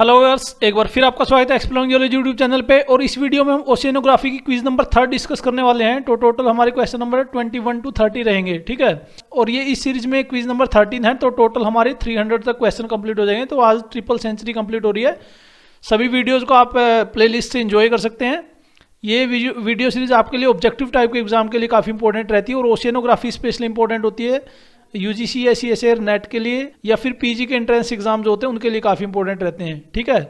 Hello viewers, एक बार फिर आपका स्वागत है एक्सप्लोरिंग जियोलॉजी यूट्यूब चैनल पे। और इस वीडियो में हम ओशियनोग्राफी की क्विज नंबर 3 डिस्कस करने वाले हैं। तो टोटल हमारे क्वेश्चन नंबर 21 to 30 रहेंगे, ठीक है। और ये इस सीरीज में क्विज नंबर 13 है, तो टोटल हमारे 300 तक क्वेश्चन कंप्लीट हो जाएंगे। तो आज ट्रिपल सेंचुरी कंप्लीट हो रही है। सभी वीडियोज़ को आप प्ले लिस्ट से इंजॉय कर सकते हैं। ये वीडियो सीरीज आपके लिए ऑब्जेक्टिव टाइप के एग्जाम के लिए काफ़ी इंपॉर्टेंट रहती है और ओशियनोग्राफी स्पेशली इंपॉर्टेंट होती है यूजीसी या सीएसईआर नेट के लिए, या फिर पीजी के एंट्रेंस एग्जाम जो होते हैं उनके लिए काफ़ी इंपॉर्टेंट रहते हैं, ठीक है।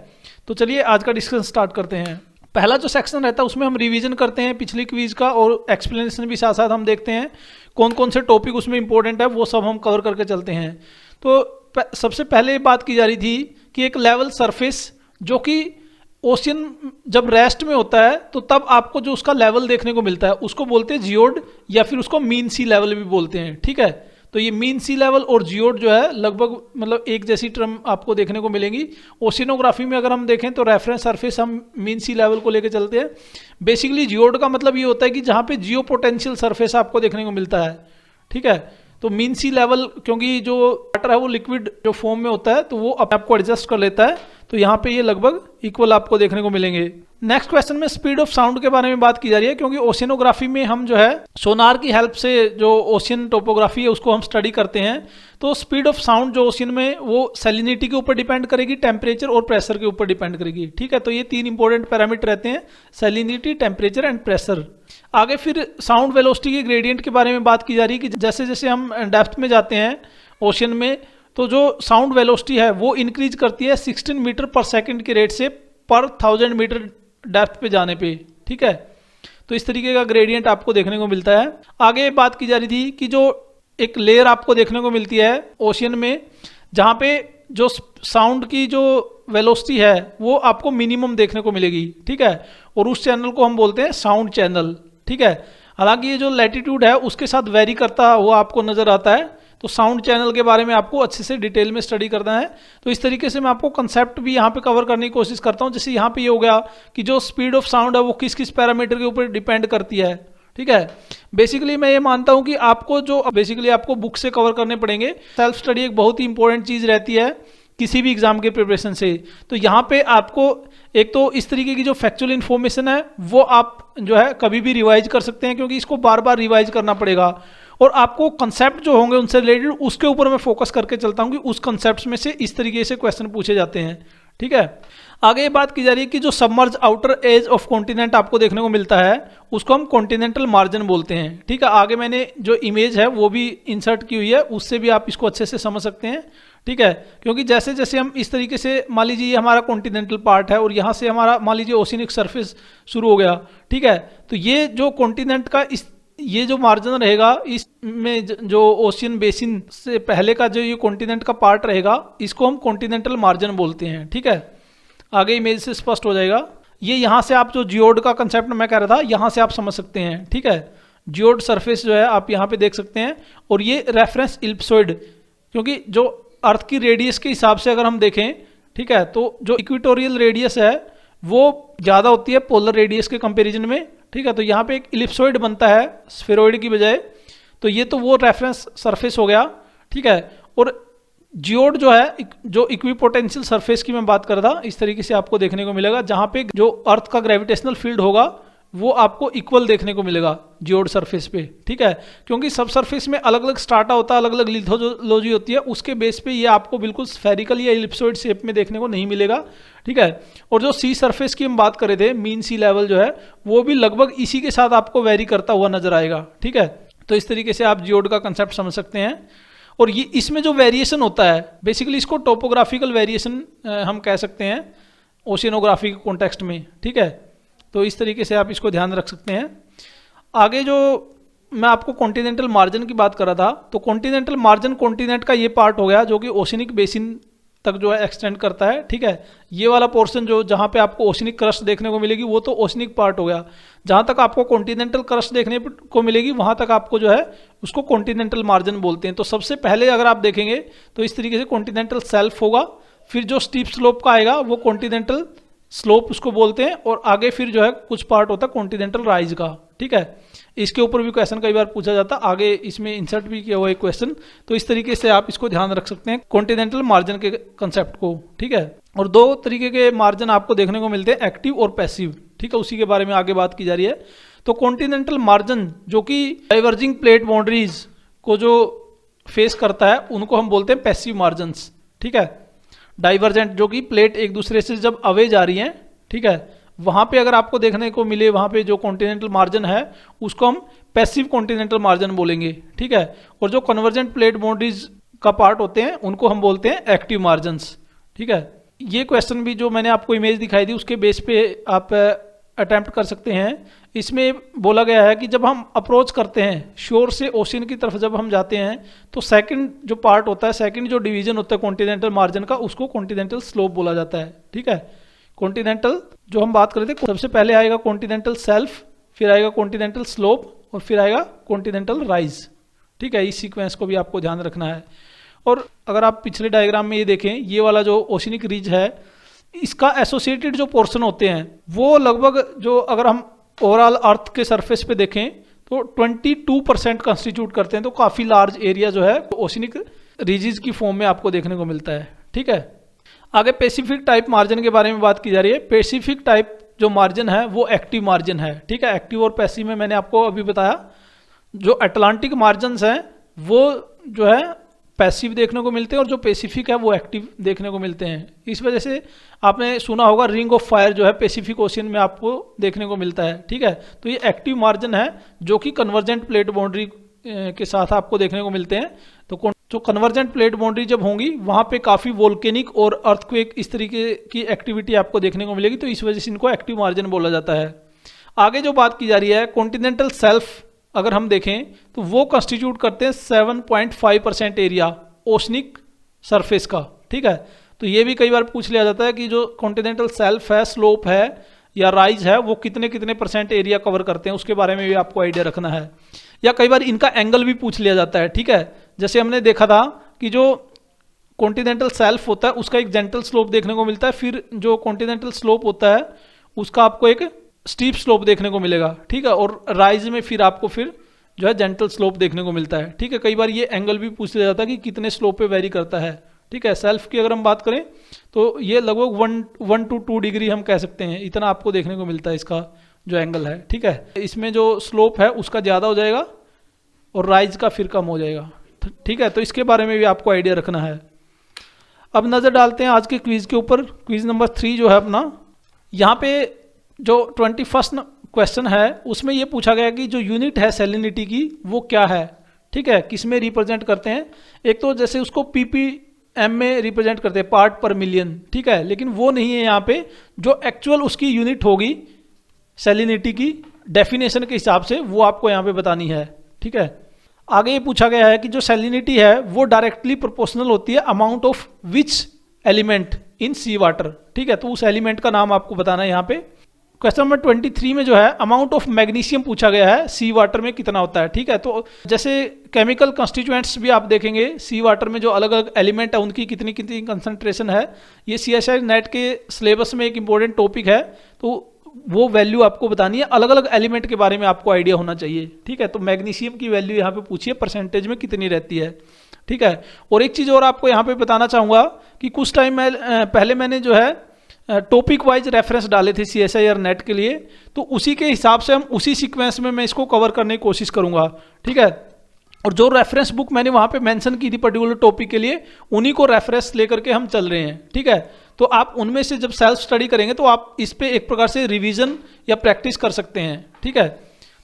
तो चलिए आज का डिस्कशन स्टार्ट करते हैं। पहला जो सेक्शन रहता है उसमें हम रिवीजन करते हैं पिछली क्विज का, और एक्सप्लेनेशन भी साथ साथ हम देखते हैं कौन कौन से टॉपिक उसमें इंपॉर्टेंट है, वो सब हम कवर करके चलते हैं। तो सबसे पहले बात की जा रही थी कि एक लेवल सरफेस जो कि ओशियन जब रेस्ट में होता है तो तब आपको जो उसका लेवल देखने को मिलता है उसको बोलते हैं जियोड, या फिर उसको मीन सी लेवल भी बोलते हैं, ठीक है। तो ये मीन सी लेवल और जियोड जो है लगभग मतलब एक जैसी टर्म आपको देखने को मिलेंगी। ओशियनोग्राफी में अगर हम देखें तो रेफरेंस सरफेस हम मीन सी लेवल को लेकर चलते हैं। बेसिकली जियोड का मतलब ये होता है कि जहाँ पे जियो पोटेंशियल सरफेस आपको देखने को मिलता है, ठीक है। तो मीन सी लेवल, क्योंकि जो वाटर है वो लिक्विड जो फॉर्म में होता है तो वो अपने आप को एडजस्ट कर लेता है, तो यहाँ पे ये लगभग इक्वल आपको देखने को मिलेंगे। नेक्स्ट क्वेश्चन में स्पीड ऑफ साउंड के बारे में बात की जा रही है, क्योंकि ओशियनोग्राफी में हम जो है सोनार की हेल्प से जो ओशियन टोपोग्राफी है उसको हम स्टडी करते हैं। तो स्पीड ऑफ साउंड जो ओशियन में वो सैलिनिटी के ऊपर डिपेंड करेगी, टेम्परेचर और प्रेशर के ऊपर डिपेंड करेगी, ठीक है। तो ये तीन इंपॉर्टेंट पैरामीटर रहते हैं, सैलिनिटी, टेम्परेचर एंड प्रेशर। आगे फिर साउंड वेलोसिटी के ग्रेडियंट के बारे में बात की जा रही है कि जैसे जैसे हम डेप्थ में जाते हैं ओशियन में तो जो साउंड वेलोसिटी है वो इंक्रीज करती है 16 मीटर पर सेकंड के रेट से पर 1000 मीटर डेप्थ पे जाने पे, ठीक है। तो इस तरीके का ग्रेडियंट आपको देखने को मिलता है। आगे बात की जा रही थी कि जो एक लेयर आपको देखने को मिलती है ओशियन में जहाँ पे जो साउंड की जो वेलोसिटी है वो आपको मिनिमम देखने को मिलेगी, ठीक है। और उस चैनल को हम बोलते हैं साउंड चैनल, ठीक है। हालांकि ये जो लैटिट्यूड है उसके साथ वेरी करता हुआ आपको नजर आता है, तो साउंड चैनल के बारे में आपको अच्छे से डिटेल में स्टडी करना है। तो इस तरीके से मैं आपको कंसेप्ट भी यहाँ पे कवर करने की कोशिश करता हूँ। जैसे यहाँ पे ये हो गया कि जो स्पीड ऑफ साउंड है वो किस किस पैरामीटर के ऊपर डिपेंड करती है, ठीक है। बेसिकली मैं ये मानता हूँ कि आपको जो बेसिकली आपको बुक से कवर करने पड़ेंगे। सेल्फ स्टडी एक बहुत ही इंपॉर्टेंट चीज़ रहती है किसी भी एग्जाम के प्रिपरेशन से। तो यहाँ पे आपको एक तो इस तरीके की जो फैक्चुअल इन्फॉर्मेशन है वो आप जो है कभी भी रिवाइज कर सकते हैं, क्योंकि इसको बार बार रिवाइज करना पड़ेगा। और आपको कंसेप्ट जो होंगे उनसे रिलेटेड उसके ऊपर मैं फोकस करके चलता हूँ कि उस कंसेप्ट में से इस तरीके से क्वेश्चन पूछे जाते हैं, ठीक है। आगे ये बात की जा रही है कि जो submerge outer as of continent आपको देखने को मिलता है उसको हम कॉन्टिनेंटल मार्जिन बोलते हैं, ठीक है। आगे मैंने जो इमेज है वो भी इंसर्ट की हुई है, उससे भी आप इसको अच्छे से समझ सकते हैं, ठीक है। क्योंकि जैसे जैसे हम इस तरीके से मान लीजिए ये हमारा कॉन्टिनेंटल पार्ट है और यहाँ से हमारा मान लीजिए ओशियनिक सरफेस शुरू हो गया, ठीक है। तो ये जो कॉन्टिनेंट का ये जो मार्जिन रहेगा इसमें जो ओशियन बेसिन से पहले का जो ये कॉन्टिनेंट का पार्ट रहेगा इसको हम कॉन्टिनेंटल मार्जिन बोलते हैं, ठीक है। आगे इमेज से स्पष्ट हो जाएगा। ये यहाँ से आप जो जियोड का कंसेप्ट मैं कह रहा था यहाँ से आप समझ सकते हैं, ठीक है। जियोड सरफेस जो है आप यहाँ पे देख सकते हैं, और ये रेफरेंस इलिप्सॉइड, क्योंकि जो अर्थ की रेडियस के हिसाब से अगर हम देखें, ठीक है, तो जो इक्वेटोरियल रेडियस है वो ज़्यादा होती है पोलर रेडियस के कंपेरिजन में, ठीक है। तो यहाँ पे एक इलिप्सॉइड बनता है स्फेरॉइड की बजाय, तो ये तो वो रेफरेंस सरफेस हो गया, ठीक है। और जियोड जो है जो इक्विपोटेंशियल सरफेस की मैं बात कर रहा था, इस तरीके से आपको देखने को मिलेगा जहाँ पे जो अर्थ का ग्रेविटेशनल फील्ड होगा वो आपको इक्वल देखने को मिलेगा जियोड सरफेस पे, ठीक है। क्योंकि सब सरफेस में अलग अलग स्ट्राटा होता है, अलग अलग लिथोलॉजी होती है, उसके बेस पे ये आपको बिल्कुल स्फेरिकल या इलिप्सॉइड शेप में देखने को नहीं मिलेगा, ठीक है। और जो सी सरफेस की हम बात कर रहे थे, मीन सी लेवल जो है वो भी लगभग इसी के साथ आपको वेरी करता हुआ नजर आएगा, ठीक है। तो इस तरीके से आप जियोड का कंसेप्ट समझ सकते हैं। और ये इसमें जो वेरिएशन होता है बेसिकली इसको टोपोग्राफिकल वेरिएशन हम कह सकते हैं ओशियनोग्राफी के कॉन्टेक्स्ट में, ठीक है। तो इस तरीके से आप इसको ध्यान रख सकते हैं। आगे जो मैं आपको कॉन्टिनेंटल मार्जिन की बात कर रहा था, तो कॉन्टिनेंटल मार्जिन कॉन्टिनेंट का ये पार्ट हो गया जो कि ओशियनिक बेसिन तक जो है एक्सटेंड करता है, ठीक है। ये वाला पोर्शन जो जहाँ पे आपको ओशियनिक क्रस्ट देखने को मिलेगी वो तो ओशियनिक पार्ट हो गया। जहाँ तक आपको कॉन्टिनेंटल क्रस्ट देखने को मिलेगी वहाँ तक आपको जो है उसको कॉन्टिनेंटल मार्जिन बोलते हैं। तो सबसे पहले अगर आप देखेंगे तो इस तरीके से कॉन्टिनेंटल सेल्फ होगा, फिर जो स्टीप स्लोप का आएगा वो कॉन्टिनेंटल स्लोप उसको बोलते हैं, और आगे फिर जो है कुछ पार्ट होता है कॉन्टिनेंटल राइज का, ठीक है। इसके ऊपर भी क्वेश्चन कई बार पूछा जाता है, आगे इसमें इंसर्ट भी किया हुआ है क्वेश्चन, तो इस तरीके से आप इसको ध्यान रख सकते हैं कॉन्टिनेंटल मार्जिन के कंसेप्ट को, ठीक है। और दो तरीके के मार्जिन आपको देखने को मिलते हैं, एक्टिव और पैसिव, ठीक है, उसी के बारे में आगे बात की जा रही है। तो कॉन्टिनेंटल मार्जिन जो कि डाइवर्जिंग प्लेट बाउंड्रीज को जो फेस करता है उनको हम बोलते हैं पैसिव मार्जिन्स, ठीक है। डाइवर्जेंट जो कि प्लेट एक दूसरे से जब अवे जा रही हैं, ठीक है, वहाँ पे अगर आपको देखने को मिले वहाँ पे जो कॉन्टिनेंटल मार्जिन है उसको हम पैसिव कॉन्टिनेंटल मार्जिन बोलेंगे, ठीक है। और जो कन्वर्जेंट प्लेट बाउंड्रीज का पार्ट होते हैं उनको हम बोलते हैं एक्टिव मार्जिन्स, ठीक है। ये क्वेश्चन भी जो मैंने आपको इमेज दिखाई थी उसके बेस पे आप अटेम्प्ट कर सकते हैं। इसमें बोला गया है कि जब हम अप्रोच करते हैं शोर से ओशियन की तरफ जब हम जाते हैं तो सेकंड जो पार्ट होता है, सेकंड जो डिवीजन होता है कॉन्टिनेंटल मार्जिन का, उसको कॉन्टिनेंटल स्लोप बोला जाता है, ठीक है। कॉन्टिनेंटल जो हम बात कर रहे थे, सबसे पहले आएगा कॉन्टिनेंटल सेल्फ, फिर आएगा कॉन्टिनेंटल स्लोप और फिर आएगा कॉन्टिनेंटल राइज, ठीक है। इस सीक्वेंस को भी आपको ध्यान रखना है। और अगर आप पिछले डायग्राम में ये देखें, ये वाला जो ओशियनिक रिज है इसका एसोसिएटेड जो पोर्शन होते हैं वो लगभग जो अगर हम ओवरऑल अर्थ के सरफेस पे देखें तो 22% कंस्टिट्यूट करते हैं, तो काफ़ी लार्ज एरिया जो है ओशियनिक रिजिज की फॉर्म में आपको देखने को मिलता है, ठीक है। आगे पेसिफिक टाइप मार्जिन के बारे में बात की जा रही है। पेसिफिक टाइप जो मार्जिन है वो एक्टिव मार्जिन है, ठीक है। एक्टिव और पैसिव में मैंने आपको अभी बताया। जो अटलांटिक मार्जिन्स हैं वो जो है पैसिव देखने को मिलते हैं और जो पेसिफिक है वो एक्टिव देखने को मिलते हैं। इस वजह से आपने सुना होगा रिंग ऑफ फायर जो है पेसिफिक ओशियन में आपको देखने को मिलता है, ठीक है। तो ये एक्टिव मार्जिन है जो कि कन्वर्जेंट प्लेट बाउंड्री के साथ आपको देखने को मिलते हैं। तो जो कन्वर्जेंट प्लेट बाउंड्री जब होंगी वहाँ पे काफ़ी वोल्केनिक और अर्थक्वेक इस तरीके की एक्टिविटी आपको देखने को मिलेगी, तो इस वजह से इनको एक्टिव मार्जिन बोला जाता है। आगे जो बात की जा रही है कॉन्टिनेंटल सेल्फ, अगर हम देखें तो वो कंस्टिट्यूट करते हैं 7.5% एरिया ओशनिक सरफेस का, ठीक है। तो ये भी कई बार पूछ लिया जाता है कि जो कॉन्टिनेंटल सेल्फ है, स्लोप है या राइज है, वो कितने कितने % एरिया कवर करते हैं, उसके बारे में भी आपको आइडिया रखना है। या कई बार इनका एंगल भी पूछ लिया जाता है, ठीक है। जैसे हमने देखा था कि जो कॉन्टिनेंटल सेल्फ होता है उसका एक जेंटल स्लोप देखने को मिलता है, फिर जो कॉन्टिनेंटल स्लोप होता है उसका आपको एक स्टीप स्लोप देखने को मिलेगा, ठीक है। और राइज में फिर आपको फिर जो है जेंटल स्लोप देखने को मिलता है, ठीक है। कई बार ये एंगल भी पूछ लिया जाता है कि कितने स्लोप पे वेरी करता है, ठीक है। सेल्फ की अगर हम बात करें तो ये लगभग 1 to 2 डिग्री हम कह सकते हैं, इतना आपको देखने को मिलता है इसका जो एंगल है, ठीक है। इसमें जो स्लोप है उसका ज़्यादा हो जाएगा और राइज का फिर कम हो जाएगा, ठीक है। तो इसके बारे में भी आपको आइडिया रखना है। अब नज़र डालते हैं आज के क्विज़ के ऊपर। क्विज़ नंबर 3 जो है अपना, यहाँ पे जो 21st क्वेश्चन है उसमें ये पूछा गया कि जो यूनिट है सैलिनिटी की वो क्या है, ठीक है, किस में रिप्रेजेंट करते हैं। एक तो जैसे उसको ppm में रिप्रेजेंट करते हैं, पार्ट पर मिलियन, ठीक है, लेकिन वो नहीं है यहाँ पे। जो एक्चुअल उसकी यूनिट होगी सैलिनिटी की डेफिनेशन के हिसाब से वो आपको यहाँ पे बतानी है, ठीक है। आगे ये पूछा गया है कि जो सैलिनिटी है वो डायरेक्टली प्रोपोर्शनल होती है amount of which element in sea water, ठीक है। तो उस एलिमेंट का नाम आपको बताना है यहाँ पे। क्वेश्चन नंबर 23 में जो है अमाउंट ऑफ मैग्नीशियम पूछा गया है सी वाटर में कितना होता है, ठीक है। तो जैसे केमिकल कंस्टिट्यूएंट्स भी आप देखेंगे सी वाटर में जो अलग अलग एलिमेंट है उनकी कितनी कितनी कंसंट्रेशन है, ये CSI नेट के सिलेबस में एक इंपॉर्टेंट टॉपिक है, तो वो वैल्यू आपको बतानी है। अलग अलग एलिमेंट के बारे में आपको आइडिया होना चाहिए, ठीक है। तो मैग्नीशियम की वैल्यू यहाँ पे पूछिए परसेंटेज में कितनी रहती है, ठीक है। और एक चीज़ और आपको यहाँ पे बताना चाहूँगा कि कुछ टाइम पहले मैंने जो है टॉपिक वाइज रेफरेंस डाले थे CSI और नेट के लिए, तो उसी के हिसाब से हम उसी सीक्वेंस में मैं इसको कवर करने की कोशिश करूँगा, ठीक है। और जो रेफरेंस बुक मैंने वहाँ पे मेंशन की थी पर्टिकुलर टॉपिक के लिए, उन्हीं को रेफरेंस लेकर के हम चल रहे हैं, ठीक है। तो आप उनमें से जब सेल्फ स्टडी करेंगे तो आप इस पे एक प्रकार से रिवीजन या प्रैक्टिस कर सकते हैं, ठीक है।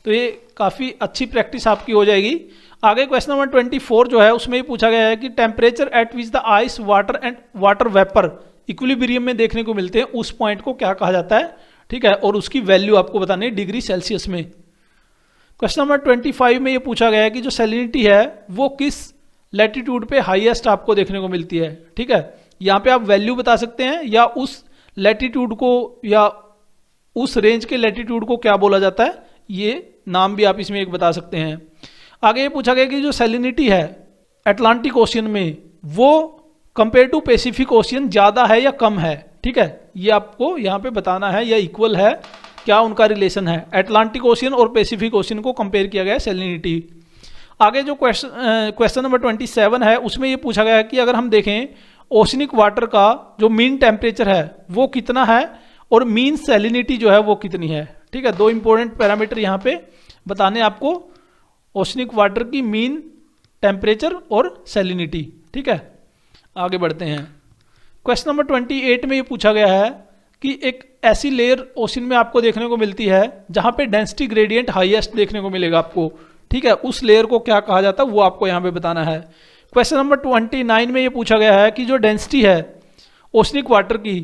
तो ये काफ़ी अच्छी प्रैक्टिस आपकी हो जाएगी। आगे क्वेश्चन नंबर 24 जो है उसमें ये पूछा गया है कि temperature at which the ice water and water vapour equilibrium में देखने को मिलते हैं, उस पॉइंट को क्या कहा जाता है, ठीक है। और उसकी वैल्यू आपको बतानी है डिग्री सेल्सियस में। क्वेश्चन नंबर 25 में ये पूछा गया है कि जो सैलिनिटी है वो किस लैटिट्यूड पे हाईएस्ट आपको देखने को मिलती है, ठीक है। यहाँ पे आप वैल्यू बता सकते हैं या उस लैटिट्यूड को या उस रेंज के लैटिट्यूड को क्या बोला जाता है, ये नाम भी आप इसमें एक बता सकते हैं। आगे ये पूछा गया कि जो सैलिनिटी है अटलांटिक ओशियन में वो कंपेयर टू पैसिफिक ओशियन ज़्यादा है या कम है, ठीक है। ये आपको यहाँ पे बताना है, या इक्वल है क्या उनका रिलेशन है। अटलांटिक ओशियन और पैसिफिक ओशियन को कंपेयर किया गया है सैलिनिटी। आगे जो क्वेश्चन नंबर 27 है उसमें ये पूछा गया है कि अगर हम देखें ओशनिक वाटर का जो मीन टेम्परेचर है वो कितना है और मीन सैलिनिटी जो है वो कितनी है। ठीक है, दो इंपॉर्टेंट पैरामीटर यहाँ पे बताने आपको, ओशनिक वाटर की मीन टेम्परेचर और सैलिनिटी। ठीक है, आगे बढ़ते हैं। क्वेश्चन नंबर 28 में ये पूछा गया है कि एक ऐसी लेयर ओशन में आपको देखने को मिलती है जहाँ पे डेंसिटी ग्रेडियंट हाईएस्ट देखने को मिलेगा आपको। ठीक है, उस लेयर को क्या कहा जाता है वो आपको यहाँ पे बताना है। क्वेश्चन नंबर 29 में ये पूछा गया है कि जो डेंसिटी है ओशनिक वाटर की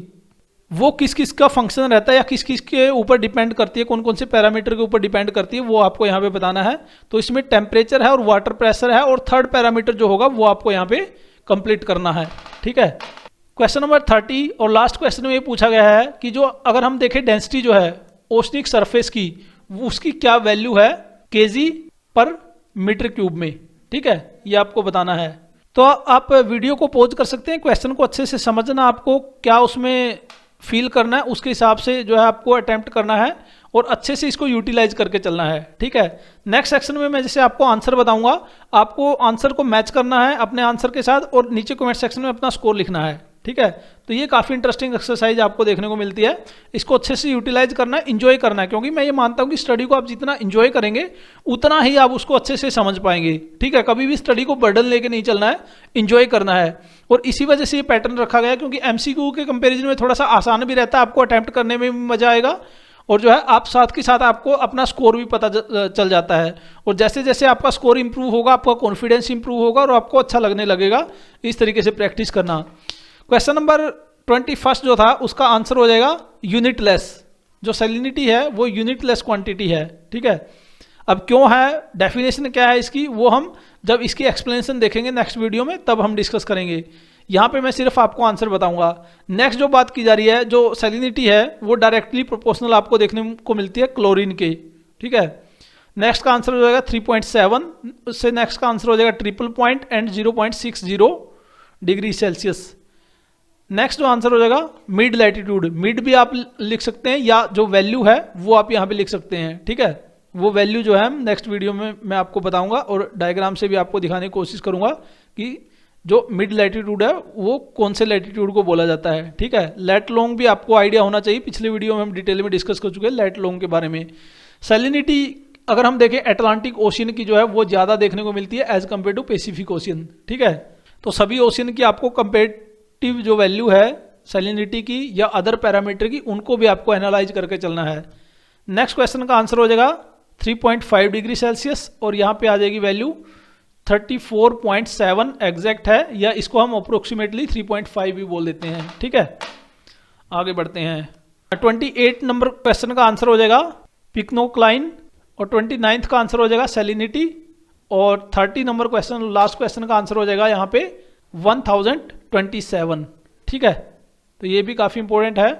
वो किस किस का फंक्शन रहता है या किस किस के ऊपर डिपेंड करती है, कौन कौन से पैरामीटर के ऊपर डिपेंड करती है, वो आपको यहाँ पे बताना है। तो इसमें टेम्परेचर है और वाटर प्रेशर है और थर्ड पैरामीटर जो होगा वो आपको यहाँ पे कंप्लीट करना है। ठीक है, क्वेश्चन नंबर 30 और लास्ट क्वेश्चन में ये पूछा गया है कि जो अगर हम देखें डेंसिटी जो है ओशनिक सरफेस की उसकी क्या वैल्यू है केजी पर मीटर क्यूब में। ठीक है, ये आपको बताना है। तो आप वीडियो को पॉज कर सकते हैं, क्वेश्चन को अच्छे से समझना, आपको क्या उसमें फील करना है उसके हिसाब से जो है आपको अटेम्प्ट करना है और अच्छे से इसको यूटिलाइज करके चलना है। ठीक है, नेक्स्ट सेक्शन में मैं जैसे आपको आंसर बताऊंगा, आपको आंसर को मैच करना है अपने आंसर के साथ और नीचे कमेंट सेक्शन में अपना स्कोर लिखना है। ठीक है, तो ये काफ़ी इंटरेस्टिंग एक्सरसाइज आपको देखने को मिलती है, इसको अच्छे से यूटिलाइज करना है, इंजॉय करना है, क्योंकि मैं ये मानता हूँ कि स्टडी को आप जितना इंजॉय करेंगे उतना ही आप उसको अच्छे से समझ पाएंगे। ठीक है, कभी भी स्टडी को बर्डन लेके नहीं चलना है, इंजॉय करना है। और इसी वजह से ये पैटर्न रखा गया है, क्योंकि एमसीक्यू के कंपेरिजन में थोड़ा सा आसान भी रहता है, आपको अटैम्प्ट करने में भी मजा आएगा और जो है आप साथ के साथ आपको अपना स्कोर भी पता चल जाता है। और जैसे जैसे आपका स्कोर इंप्रूव होगा आपका कॉन्फिडेंस इंप्रूव होगा और आपको अच्छा लगने लगेगा। इस तरीके से प्रैक्टिस करना। क्वेश्चन नंबर 21 जो था उसका आंसर हो जाएगा यूनिटलेस। जो सैलिनिटी है वो यूनिटलेस क्वांटिटी है। ठीक है, अब क्यों है, डेफिनेशन क्या है इसकी, वो हम जब इसकी एक्सप्लेनेशन देखेंगे नेक्स्ट वीडियो में तब हम डिस्कस करेंगे। यहाँ पे मैं सिर्फ आपको आंसर बताऊंगा। नेक्स्ट जो बात की जा रही है, जो सैलिनिटी है वो डायरेक्टली प्रोपोर्शनल आपको देखने को मिलती है क्लोरीन के। ठीक है, नेक्स्ट का आंसर हो जाएगा 3.7, उससे नेक्स्ट का आंसर हो जाएगा triple point and 0.60 degree Celsius. Next जो आंसर हो जाएगा मिड लैटिट्यूड, मिड भी आप लिख सकते हैं या जो वैल्यू है वो आप यहाँ पे लिख सकते हैं। ठीक है, वो वैल्यू जो है नेक्स्ट वीडियो में मैं आपको बताऊंगा और डायग्राम से भी आपको दिखाने की कोशिश करूंगा कि जो मिड लैटिट्यूड है वो कौन से लैटिट्यूड को बोला जाता है। ठीक है, लैट लॉन्ग भी आपको आइडिया होना चाहिए, पिछले वीडियो में हम डिटेल में डिस्कस कर चुके हैं लैट लॉन्ग के बारे में। सैलिनिटी अगर हम देखें अटलांटिक ओशियन की जो है वो ज़्यादा देखने को मिलती है as compare to Pacific Ocean. ठीक है, तो सभी ओशियन की आपको कंपेरेटिव जो वैल्यू है सैलिनिटी की या अदर पैरामीटर की उनको भी आपको एनालाइज करके चलना है। नेक्स्ट क्वेश्चन का आंसर हो जाएगा 3.5 डिग्री सेल्सियस और यहाँ पे आ जाएगी वैल्यू 34.7 एग्जैक्ट है, या इसको हम अप्रोक्सीमेटली 3.5 भी बोल देते हैं। ठीक है, आगे बढ़ते हैं। 28 नंबर क्वेश्चन का आंसर हो जाएगा पिक्नोक्लाइन और 29 का आंसर हो जाएगा सैलिनिटी और 30 नंबर क्वेश्चन लास्ट क्वेश्चन का आंसर हो जाएगा यहाँ पे 1027। ठीक है, तो ये भी काफ़ी इंपॉर्टेंट है।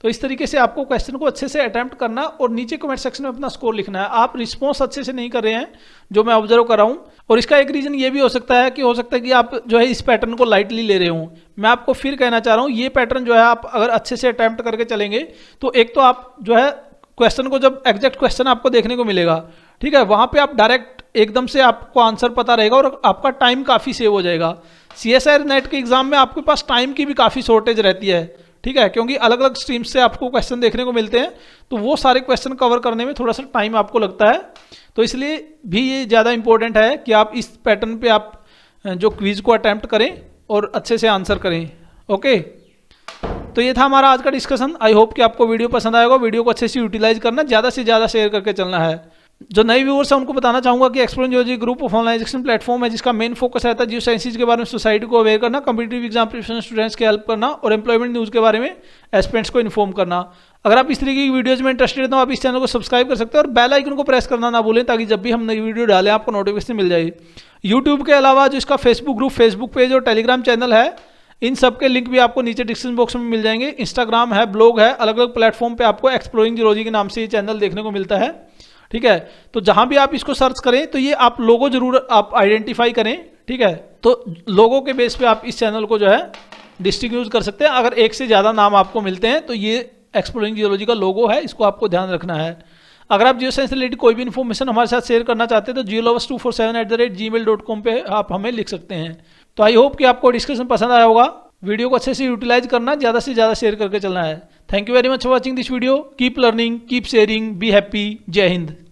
तो इस तरीके से आपको क्वेश्चन को अच्छे से अटेम्प्ट करना और नीचे कमेंट सेक्शन में अपना स्कोर लिखना है। आप रिस्पॉन्स अच्छे से नहीं कर रहे हैं जो मैं ऑब्जर्व कर रहा हूँ, और इसका एक रीज़न ये भी हो सकता है कि आप जो है इस पैटर्न को लाइटली ले रहे हो। मैं आपको फिर कहना चाह रहा हूँ ये पैटर्न जो है आप अगर अच्छे से अटेम्प्ट करके चलेंगे तो एक तो आप जो है क्वेश्चन को जब एग्जैक्ट क्वेश्चन आपको देखने को मिलेगा, ठीक है, वहाँ पे आप डायरेक्ट एकदम से आपको आंसर पता रहेगा और आपका टाइम काफ़ी सेव हो जाएगा। CSIR नेट के एग्जाम में आपके पास टाइम की भी काफ़ी शॉर्टेज रहती है। ठीक है, क्योंकि अलग अलग स्ट्रीम्स से आपको क्वेश्चन देखने को मिलते हैं तो वो सारे क्वेश्चन कवर करने में थोड़ा सा टाइम आपको लगता है। तो इसलिए भी ये ज़्यादा इंपॉर्टेंट है कि आप इस पैटर्न पे आप जो क्विज को अटैम्प्ट करें और अच्छे से आंसर करें। ओके, तो ये था हमारा आज का डिस्कशन। आई होप कि आपको वीडियो पसंद आएगा। वीडियो को अच्छे से यूटिलाइज करना, ज़्यादा से ज़्यादा शेयर करके चलना है। जो नए व्यूअर्स हैं उनको बताना चाहूँगा कि exploring geology group of online education platform है जिसका मेन फोकस रहता है जियो साइंसेज के बारे में सोसाइटी को अवेयर करना, कम्पिटिटिव एग्जाम प्रिपरेशन स्टूडेंट्स की हेल्प करना और एम्प्लॉयमेंट न्यूज़ के बारे में एस्पिरेंट्स को इन्फॉर्म करना। अगर आप इस तरीके की वीडियोज़ में इंटरेस्टेड हैं तो आप इस चैनल को सब्सक्राइब कर सकते हैं और बेल आइकन को प्रेस करना ना भूलें ताकि जब भी हम नई वीडियो डालें आपको नोटिफिकेशन मिल जाए। यूट्यूब के अलावा जो इसका फेसबुक ग्रुप, फेसबुक पेज और टेलीग्राम चैनल है, इन सब के लिंक भी आपको नीचे डिस्क्रिप्शन बॉक्स में मिल जाएंगे। इंस्टाग्राम है, ब्लॉग है, अलग अलग प्लेटफॉर्म पे आपको एक्सप्लोरिंग जियोलॉजी के नाम से ये चैनल देखने को मिलता है। ठीक है, तो जहां भी आप इसको सर्च करें तो ये आप लोगो जरूर आप आइडेंटिफाई करें। ठीक है, तो लोगों के बेस पे आप इस चैनल को जो है डिस्ट्रीब्यूट कर सकते हैं। अगर एक से ज़्यादा नाम आपको मिलते हैं तो ये एक्सप्लोरिंग जियोलॉजी का लोगो है, इसको आपको ध्यान रखना है। अगर आप जियो साइंस से रिलेटेड कोई भी इन्फॉर्मेशन हमारे साथ शेयर करना चाहते हैं तो geolobus247@gmail.com पे आप हमें लिख सकते हैं। तो आई होप कि आपको डिस्कशन पसंद आया होगा। वीडियो को अच्छे से यूटिलाइज करना, ज़्यादा से ज़्यादा शेयर करके चलना है। Thank you very much for watching this video. Keep learning, keep sharing, be happy. जय हिंद।